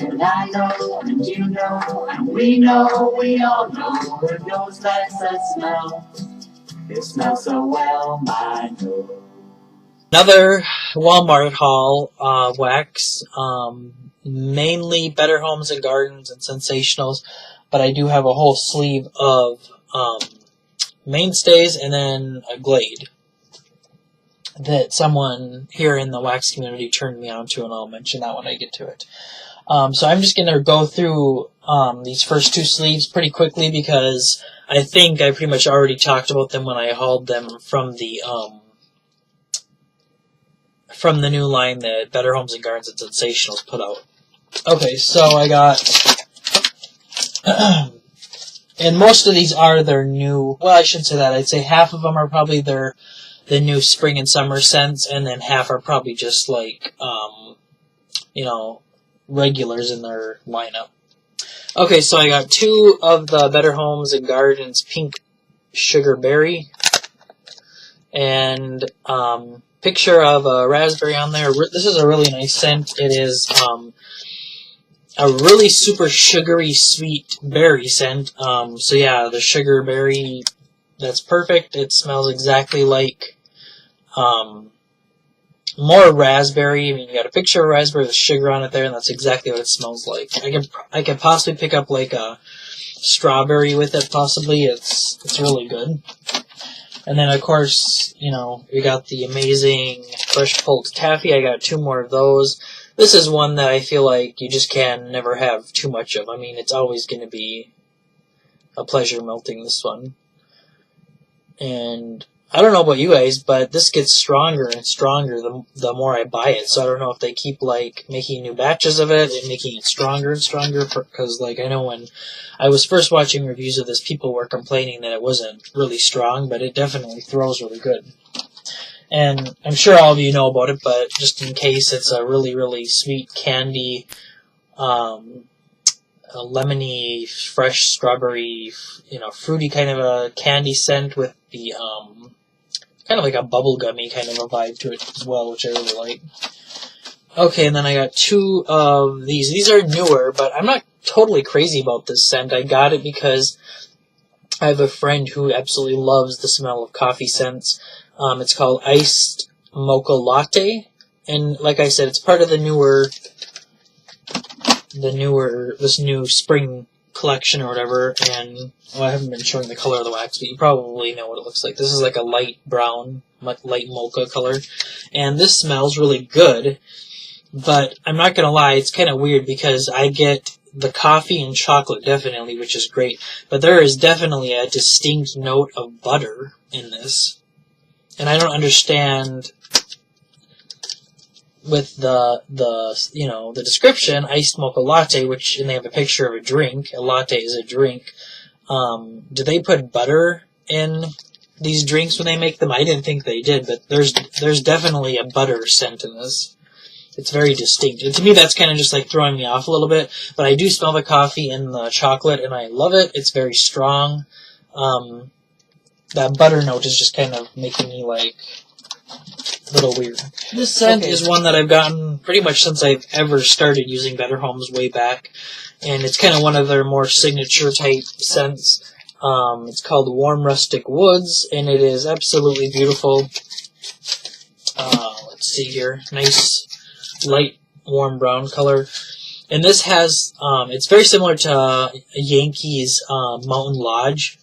And I know, and you know, and we know, we all know, it knows that's a smell. It smells so well, my nose. Another Walmart haul, wax, mainly Better Homes and Gardens and ScentSationals, but I do have a whole sleeve of MainStays and then a Glade that someone here in the wax community turned me on to, and I'll mention that when I get to it. So I'm just going to go through these first two sleeves pretty quickly because I think I pretty much already talked about them when I hauled them from the new line that Better Homes and Gardens and ScentSationals put out. Okay, so I got, and most of these are their new, well, I shouldn't say that, I'd say half of them are probably the new spring and summer scents, and then half are probably just like, you know, regulars in their lineup. Okay, so I got two of the Better Homes and Gardens Pink Sugar Berry, and, picture of a raspberry on there. This is a really nice scent. It is a really super sugary sweet berry scent. So yeah, the sugar berry, that's perfect. It smells exactly like more raspberry. I mean, you got a picture of raspberry with sugar on it there, and that's exactly what it smells like. I could possibly pick up like a strawberry with it, possibly. It's really good. And then, of course, you know, we got the amazing fresh pulled taffy. I got two more of those. This is one that I feel like you just can never have too much of. I mean, it's always going to be a pleasure melting this one. And I don't know about you guys, but this gets stronger and stronger the more I buy it. So I don't know if they keep, like, making new batches of it and making it stronger and stronger. Because, like, I know when I was first watching reviews of this, people were complaining that it wasn't really strong, but it definitely throws really good. And I'm sure all of you know about it, but just in case, it's a really, really sweet candy, a lemony, fresh strawberry, you know, fruity kind of a candy scent with the, kind of like a bubblegummy kind of a vibe to it as well, which I really like. Okay, and then I got two of these. These are newer, but I'm not totally crazy about this scent. I got it because I have a friend who absolutely loves the smell of coffee scents. It's called Iced Mocha Latte, and like I said, it's part of this new spring collection or whatever, and well, I haven't been showing the color of the wax, but you probably know what it looks like. This is like a light brown, light mocha color, and this smells really good, but I'm not gonna lie, it's kind of weird because I get the coffee and chocolate definitely, which is great, but there is definitely a distinct note of butter in this, and I don't understand with the you know, the description, iced mocha latte, which, and they have a picture of a drink. A latte is a drink. Do they put butter in these drinks when they make them? I didn't think they did, but there's definitely a butter scent in this. It's very distinct. And to me, that's kind of just like throwing me off a little bit, but I do smell the coffee and the chocolate, and I love it. It's very strong. That butter note is just kind of making me like a little weird. This scent is one that I've gotten pretty much since I've ever started using Better Homes way back, and it's kind of one of their more signature type scents. It's called Warm Rustic Woods, and it is absolutely beautiful. Let's see here. Nice, light, warm brown color. And this has, it's very similar to Yankees Mountain Lodge,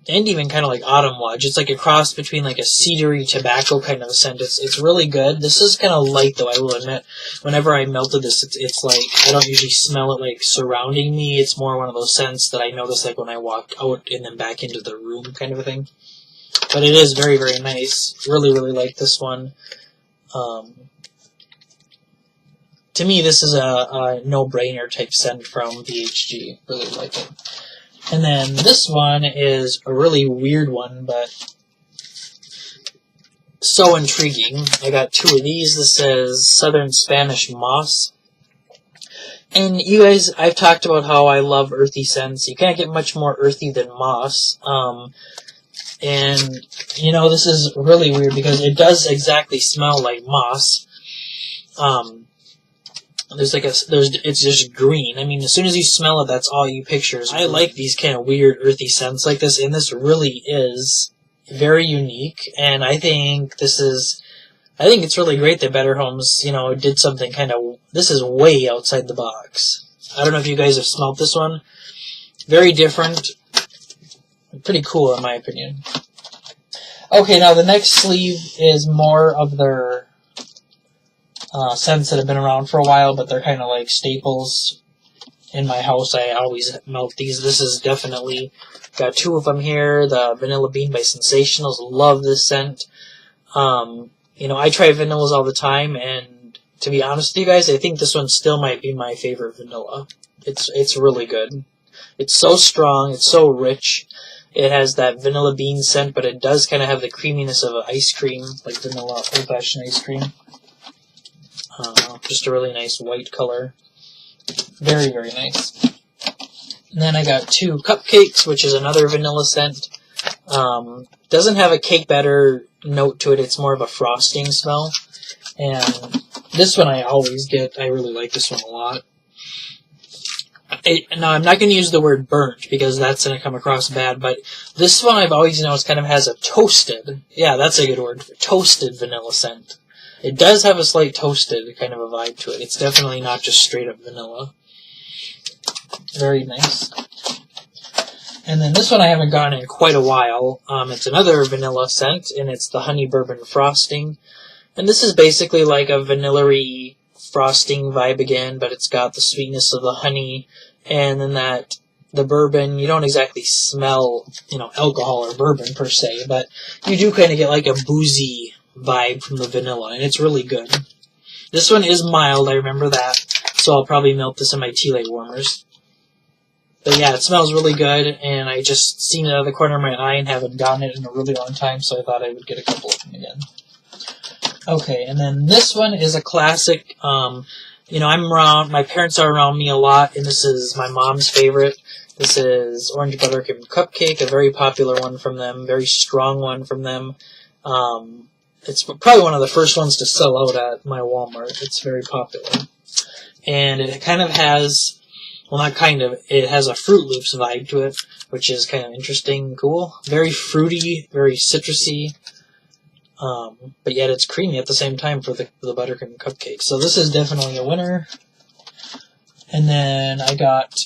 and even kind of like Autumn Lodge. It's like a cross between like a cedary tobacco kind of a scent. It's really good. This is kind of light, though, I will admit. Whenever I melted this, it's like, I don't usually smell it like surrounding me. It's more one of those scents that I notice like when I walk out and then back into the room kind of a thing. But it is very, very nice. Really, really like this one. To me, this is a no-brainer type scent from BHG. Really like it. And then this one is a really weird one, but so intriguing. I got two of these. This is Southern Spanish Moss. And you guys, I've talked about how I love earthy scents. You can't get much more earthy than moss. And, you know, this is really weird because it does exactly smell like moss. it's just green. I mean, as soon as you smell it, that's all you picture. I like these kind of weird earthy scents like this, and this really is very unique, and I think it's really great that Better Homes, did something this is way outside the box. I don't know if you guys have smelled this one. Very different. Pretty cool, in my opinion. Okay, now the next sleeve is more of their scents that have been around for a while, but they're kind of like staples in my house. I always melt these. This is definitely, got 2 of them here. The Vanilla Bean by ScentSationals. Love this scent. I try vanillas all the time, and to be honest with you guys, I think this one still might be my favorite vanilla. It's really good. It's so strong. It's so rich. It has that vanilla bean scent, but it does kind of have the creaminess of an ice cream, like vanilla old-fashioned ice cream. Just a really nice white color. Very, very nice. And then I got 2 cupcakes, which is another vanilla scent. Doesn't have a cake batter note to it. It's more of a frosting smell. And this one I always get. I really like this one a lot. Now, I'm not going to use the word burnt because that's going to come across bad, but this one I've always noticed kind of has a toasted, yeah, that's a good word, toasted vanilla scent. It does have a slight toasted kind of a vibe to it. It's definitely not just straight up vanilla. Very nice. And then this one I haven't gotten in quite a while. It's another vanilla scent, and it's the Honey Bourbon Frosting. And this is basically like a vanilla-y frosting vibe again, but it's got the sweetness of the honey, and then the bourbon. You don't exactly smell, alcohol or bourbon per se, but you do kind of get like a boozy vibe from the vanilla, and it's really good. This one is mild, I remember that, so I'll probably melt this in my tea light warmers. But yeah, it smells really good, and I just seen it out of the corner of my eye and haven't gotten it in a really long time, so I thought I would get a couple of them again. Okay, and then this one is a classic. I'm around, my parents are around me a lot, and this is my mom's favorite. This is Orange Buttercream Cupcake, a very popular one from them, very strong one from them. It's probably one of the first ones to sell out at my Walmart. It's very popular. And it kind of has, well, not kind of, it has a Fruit Loops vibe to it, which is kind of interesting and cool. Very fruity, very citrusy. But yet it's creamy at the same time for the buttercream cupcake. So this is definitely a winner. And then I got,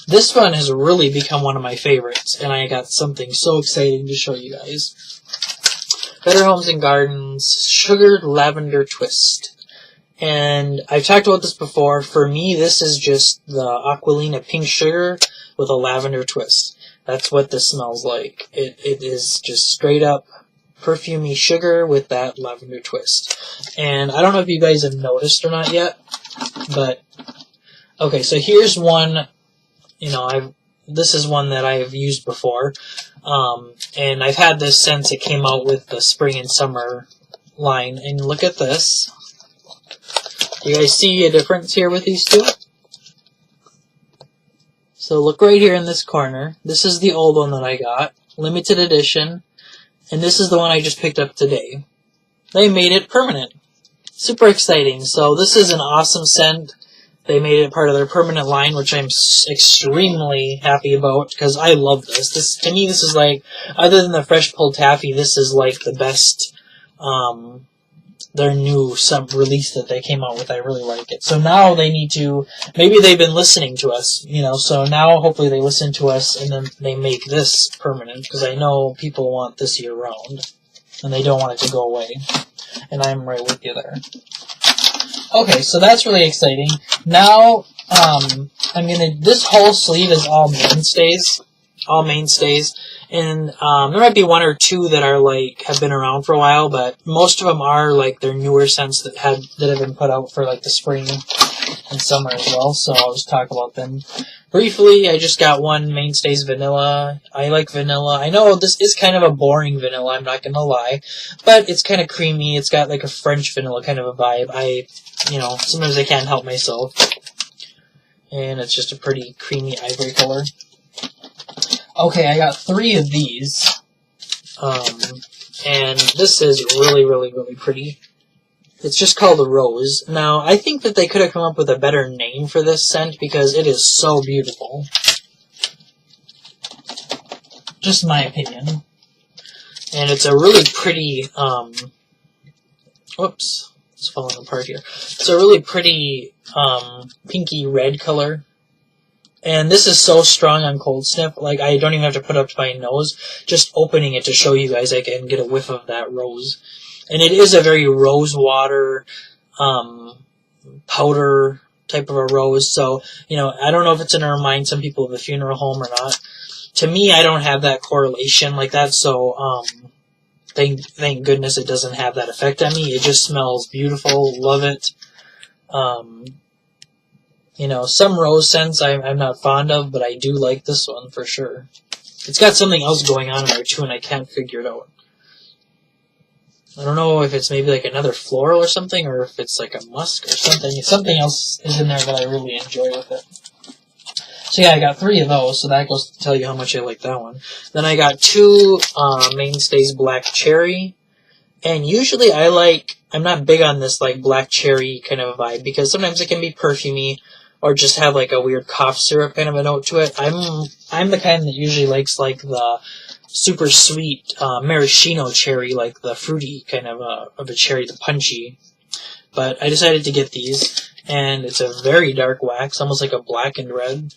this one has really become one of my favorites, and I got something so exciting to show you guys. Better Homes and Gardens Sugared Lavender Twist. And I've talked about this before. For me, this is just the Aquilina pink sugar with a lavender twist. That's what this smells like. It is just straight up perfumey sugar with that lavender twist. And I don't know if you guys have noticed or not yet, but okay, so here's one, this is one that I've used before. And I've had this since it came out with the spring and summer line. And look at this. You guys see a difference here with these two? So look right here in this corner. This is the old one that I got, limited edition, and this is the one I just picked up today. They made it permanent. Super exciting. So this is an awesome scent. They made it part of their permanent line, which I'm extremely happy about because I love this. To me, this is like, other than the fresh pulled taffy, this is like the best. Their new release that they came out with. I really like it. So now they need to, maybe they've been listening to us, so now hopefully they listen to us and then they make this permanent, because I know people want this year round and they don't want it to go away. And I'm right with you there. Okay, so that's really exciting. Now, this whole sleeve is all MainStays. All MainStays. And there might be 1 or 2 that are have been around for a while, but most of them are their newer scents that have been put out for the spring and summer as well. So I'll just talk about them briefly. I just got one MainStays Vanilla. I like vanilla. I know this is kind of a boring vanilla, I'm not gonna lie, but it's kind of creamy. It's got a French vanilla kind of a vibe. Sometimes I can't help myself. And it's just a pretty creamy ivory color. Okay, I got 3 of these, and this is really, really, really pretty. It's just called a Rose. Now, I think that they could have come up with a better name for this scent because it is so beautiful. Just my opinion. And it's a really pretty, whoops, it's falling apart here. It's a really pretty, pinky red color. And this is so strong on cold sniff, like I don't even have to put it up to my nose. Just opening it to show you guys, I can get a whiff of that rose. And it is a very rose water, powder type of a rose. So, you know, I don't know if it's going to remind some people of a funeral home or not. To me, I don't have that correlation like that, so, thank goodness it doesn't have that effect on me. It just smells beautiful, love it. You know, some rose scents I'm not fond of, but I do like this one for sure. It's got something else going on in there too, and I can't figure it out. I don't know if it's maybe like another floral or something, or if it's like a musk or something. Something else is in there that I really enjoy with it. So yeah, I got 3 of those, so that goes to tell you how much I like that one. Then I got 2 MainStays Black Cherry. And usually I'm not big on this like black cherry kind of a vibe, because sometimes it can be perfumey, or just have like a weird cough syrup kind of a note to it. I'm the kind that usually likes like the super sweet maraschino cherry, like the fruity kind of a cherry, the punchy. But I decided to get these, and it's a very dark wax, almost like a blackened red.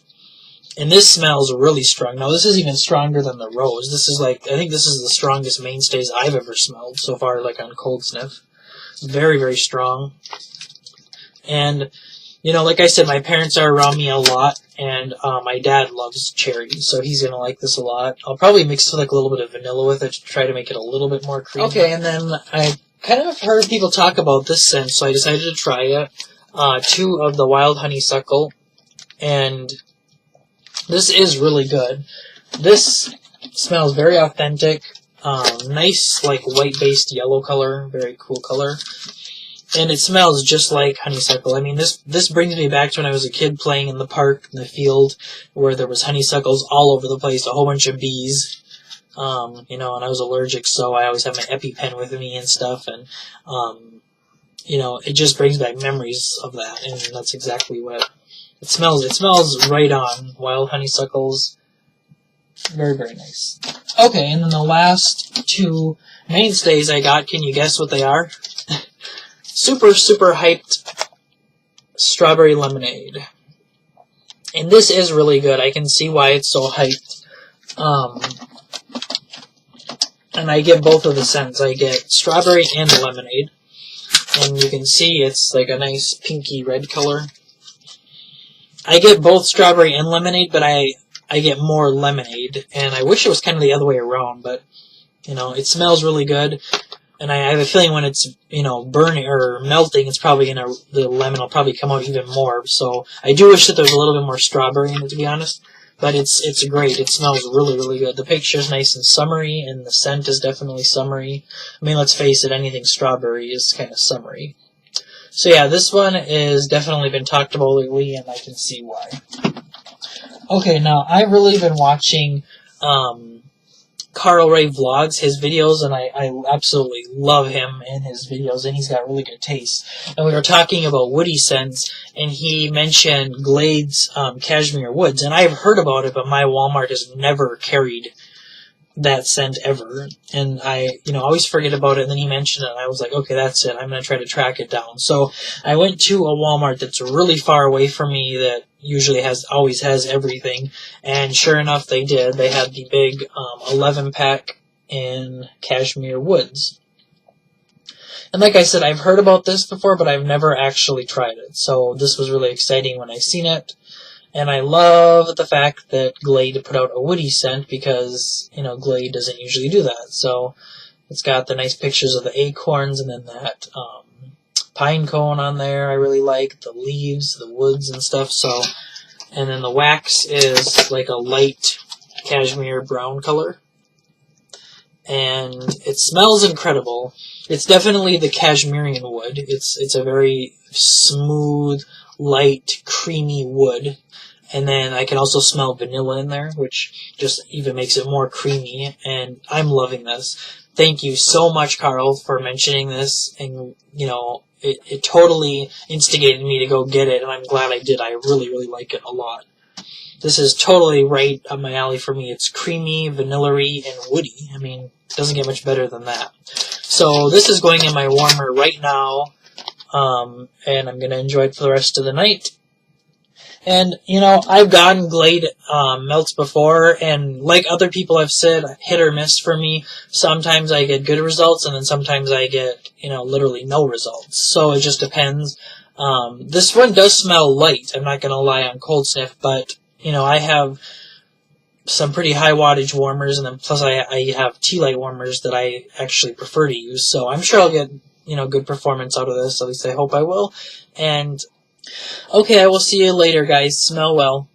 And this smells really strong. Now this is even stronger than the rose. This is like, I think this is the strongest MainStays I've ever smelled so far, like on cold sniff. Very, very strong. And you know, like I said, my parents are around me a lot, and my dad loves cherries, so he's gonna like this a lot. I'll probably mix like a little bit of vanilla with it to try to make it a little bit more creamy. Okay, and then I kind of heard people talk about this scent, so I decided to try it. 2 of the wild honeysuckle, and this is really good. This smells very authentic. Nice, like white-based yellow color, very cool color. And it smells just like honeysuckle. I mean, this brings me back to when I was a kid playing in the park, in the field, where there was honeysuckles all over the place, a whole bunch of bees. You know, and I was allergic, so I always have my EpiPen with me and stuff, and, you know, it just brings back memories of that, and that's exactly what it smells. It smells right on. Wild honeysuckles. Very, very nice. Okay, and then the last 2 MainStays I got, can you guess what they are? Super, super hyped strawberry lemonade. And this is really good. I can see why it's so hyped. And I get both of the scents. I get strawberry and lemonade. And you can see it's like a nice pinky red color. I get both strawberry and lemonade, but I get more lemonade. And I wish it was kind of the other way around, but, you know, it smells really good. And I have a feeling when it's, you know, burning or melting, it's probably the lemon will probably come out even more. So I do wish that there was a little bit more strawberry in it, to be honest. But it's great. It smells really, really good. The picture's nice and summery, and the scent is definitely summery. I mean, let's face it, anything strawberry is kind of summery. So yeah, this one is definitely been talked about lately, and I can see why. Okay, now I've really been watching Carl Ray Vlogs, his videos, and I absolutely love him and his videos, and he's got really good taste. And we were talking about woody scents, and he mentioned Glade's Cashmere Woods, and I've heard about it, but my Walmart has never carried that scent ever. And I, you know, always forget about it, and then he mentioned it, and I was like, okay, that's it. I'm going to try to track it down. So I went to a Walmart that's really far away from me that usually always has everything, and sure enough, they did. They had the big 11-pack in Cashmere Woods. And like I said, I've heard about this before, but I've never actually tried it. So this was really exciting when I seen it. And I love the fact that Glade put out a woody scent, because, you know, Glade doesn't usually do that. So it's got the nice pictures of the acorns, and then that pine cone on there I really like, the leaves, the woods and stuff. So, and then the wax is like a light cashmere brown color. And it smells incredible. It's definitely the Cashmerean wood. It's a very smooth, light, creamy wood. And then I can also smell vanilla in there, which just even makes it more creamy, and I'm loving this. thank you so much, Carl, for mentioning this, and, you know, it totally instigated me to go get it, and I'm glad I did. I really, really like it a lot. This is totally right up my alley for me. It's creamy, vanilla-y, and woody. I mean, it doesn't get much better than that. So this is going in my warmer right now, and I'm going to enjoy it for the rest of the night. And, you know, I've gotten Glade melts before, and like other people have said, hit or miss for me. Sometimes I get good results, and then sometimes I get, you know, literally no results. So it just depends. This one does smell light, I'm not going to lie on cold sniff, but, you know, I have some pretty high wattage warmers, and then plus I have tea light warmers that I actually prefer to use. So I'm sure I'll get, you know, good performance out of this. At least I hope I will. And okay, I will see you later, guys. Smell well.